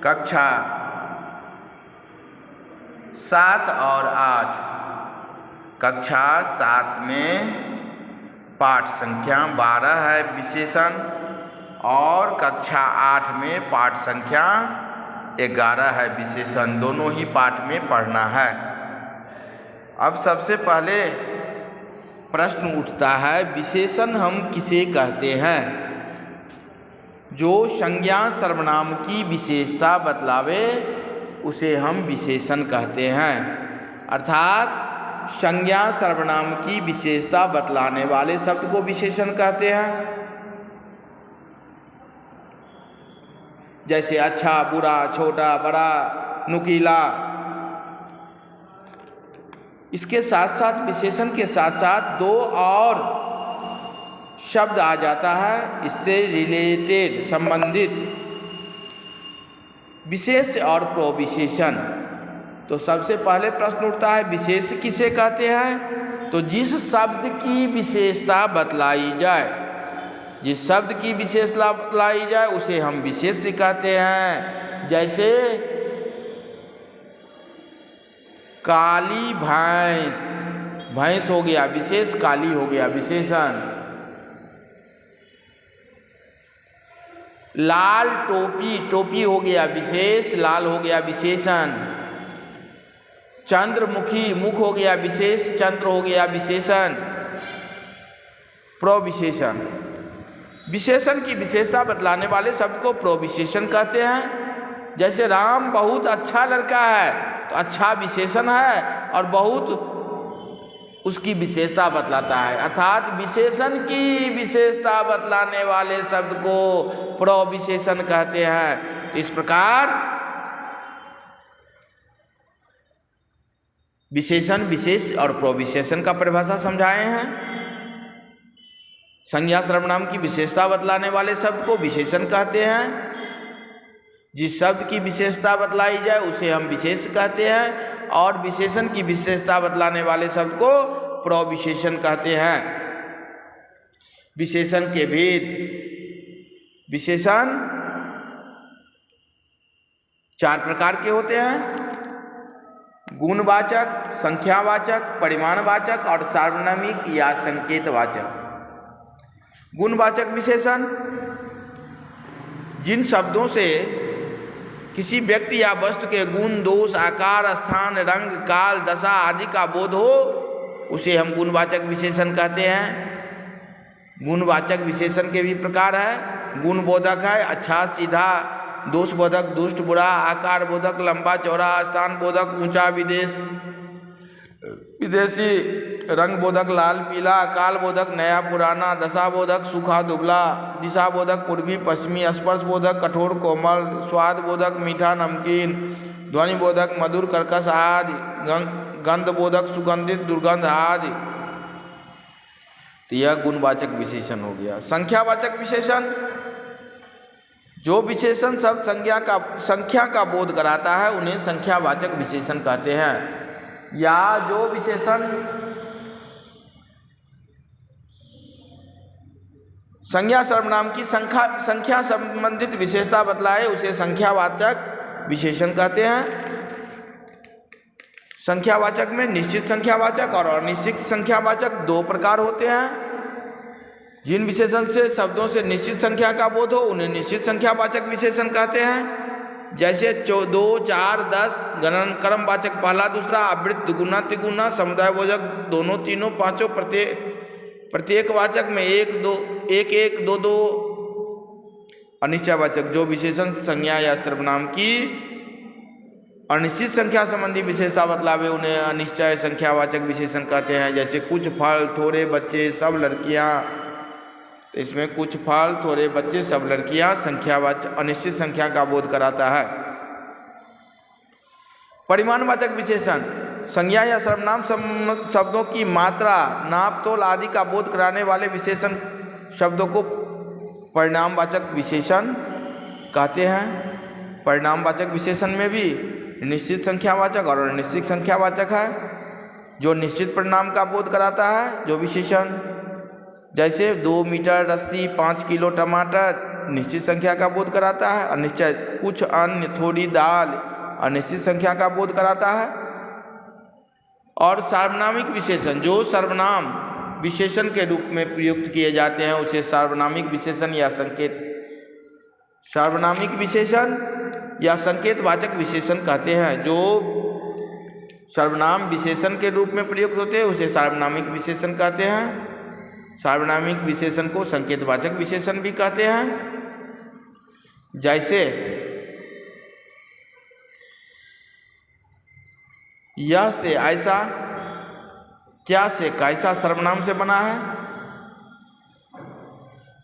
कक्षा 7 और 8, कक्षा 7 में पाठ संख्या 12 है विशेषण, और कक्षा 8 में पाठ संख्या 11 है विशेषण। दोनों ही पाठ में पढ़ना है। अब सबसे पहले प्रश्न उठता है, विशेषण हम किसे कहते हैं? जो संज्ञा सर्वनाम की विशेषता बतलावे उसे हम विशेषण कहते हैं। अर्थात संज्ञा सर्वनाम की विशेषता बतलाने वाले शब्द को विशेषण कहते हैं। जैसे अच्छा, बुरा, छोटा, बड़ा, नुकीला। इसके साथ साथ विशेषण के साथ साथ दो और शब्द आ जाता है इससे रिलेटेड, संबंधित, विशेष और प्रविशेषण। तो सबसे पहले प्रश्न उठता है, विशेष किसे कहते हैं? तो जिस शब्द की विशेषता बतलाई जाए, जिस शब्द की विशेषता बतलाई जाए उसे हम विशेष कहते हैं। जैसे काली भैंस, भैंस हो गया विशेष, काली हो गया विशेषण। लाल टोपी, टोपी हो गया विशेष, लाल हो गया विशेषण। चंद्रमुखी, मुख हो गया विशेष, चंद्र हो गया विशेषण। प्रविशेषण, विशेषण की विशेषता बतलाने वाले शब्द को प्रविशेषण कहते हैं। जैसे राम बहुत अच्छा लड़का है, तो अच्छा विशेषण है और बहुत उसकी विशेषता बतलाता है। अर्थात विशेषण की विशेषता बतलाने वाले शब्द को प्रविशेषण कहते हैं। इस प्रकार विशेषण, विशेष और प्रविशेषण का परिभाषा समझाए हैं। संज्ञा सर्वनाम की विशेषता बतलाने वाले शब्द को विशेषण कहते हैं। जिस शब्द की विशेषता बतलाई जाए उसे हम विशेष कहते हैं, और विशेषण की विशेषता बतलाने वाले शब्द को प्रविशेषण कहते हैं। विशेषण के भेद, विशेषण 4 प्रकार के होते हैं: गुणवाचक, संख्यावाचक, परिमाणवाचक और सार्वनामिक या संकेतवाचक। गुणवाचक विशेषण जिन शब्दों से किसी व्यक्ति या वस्तु के गुण, दोष, आकार, स्थान, रंग, काल, दशा आदि का बोध हो उसे हम गुणवाचक विशेषण कहते हैं। गुणवाचक विशेषण के भी प्रकार है। गुणबोधक है अच्छा, सीधा, दोष बोधक दुष्ट, बुरा, आकार बोधक लंबा चौड़ा, स्थान बोधक ऊंचा, विदेशी, रंग बोधक लाल पीला, काल बोधक नया पुराना, दशा बोधक सूखा दुबला, दिशा बोधक पूर्वी पश्चिमी, स्पर्श बोधक कठोर कोमल, स्वाद बोधक मीठा नमकीन, ध्वनि बोधक मधुर कर्कश आदि, गंध बोधक सुगंधित दुर्गंध आदि। तो यह गुणवाचक विशेषण हो गया। संख्यावाचक विशेषण जो विशेषण शब्द संख्या का बोध कराता है उन्हें संख्यावाचक विशेषण कहते हैं। या जो विशेषण संज्ञा सर्वनाम की संख्या संबंधित विशेषता बतलाए उसे संख्यावाचक विशेषण कहते हैं। संख्यावाचक में निश्चित संख्यावाचक और अनिश्चित संख्यावाचक 2 प्रकार होते हैं। जिन विशेषण से शब्दों से निश्चित संख्या का बोध हो उन्हें निश्चित संख्यावाचक विशेषण कहते हैं। जैसे 2, 4, 10, गणन क्रमवाचक पहला दूसरा, आवृत्त दुगुना तिगुना, समुदाय बोधक दोनों तीनों पांचों, प्रत्येक वाचक में 1, 2, 2। अनिश्चयवाचक जो विशेषण संज्ञा या सर्वनाम की अनिश्चित संख्या संबंधी विशेषता बतलावे उन्हें अनिश्चय संख्यावाचक विशेषण कहते हैं। जैसे कुछ फल, थोड़े बच्चे, सब लड़कियां। तो इसमें कुछ फल, थोड़े बच्चे, सब लड़कियां संख्यावाचक अनिश्चित संख्या का बोध कराता है। परिमाणवाचक विशेषण संज्ञा या सर्वनाम शब्दों की मात्रा, नाप तोल आदि का बोध कराने वाले विशेषण शब्दों को परिणामवाचक विशेषण कहते हैं। परिणामवाचक विशेषण में भी निश्चित संख्यावाचक और अनिश्चित संख्यावाचक है। जो निश्चित परिणाम का बोध कराता है जो विशेषण, जैसे 2 मीटर रस्सी, 5 किलो टमाटर, निश्चित संख्या का बोध कराता है। अनिश्चित कुछ अन्य, थोड़ी दाल अनिश्चित संख्या का बोध कराता है। और सार्वनामिक विशेषण, जो सर्वनाम विशेषण के रूप में प्रयुक्त किए जाते हैं उसे सार्वनामिक विशेषण या संकेत, सार्वनामिक विशेषण या संकेतवाचक विशेषण कहते हैं। जो सर्वनाम विशेषण के रूप में प्रयुक्त होते हैं उसे सार्वनामिक विशेषण कहते हैं। सार्वनामिक विशेषण को संकेतवाचक विशेषण भी कहते हैं। जैसे यह से ऐसा, क्या से कैसा सर्वनाम से बना है।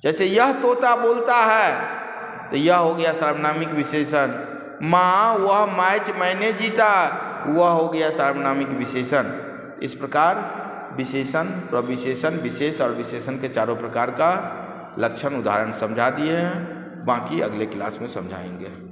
जैसे यह तोता बोलता है तो यह हो गया सार्वनामिक विशेषण। माँ वह मैच मैंने जीता, वह हो गया सार्वनामिक विशेषण। इस प्रकार विशेषण, प्रविशेषण, विशेष और विशेषण के चारों प्रकार का लक्षण उदाहरण समझा दिए हैं। बाकी अगले क्लास में समझाएंगे।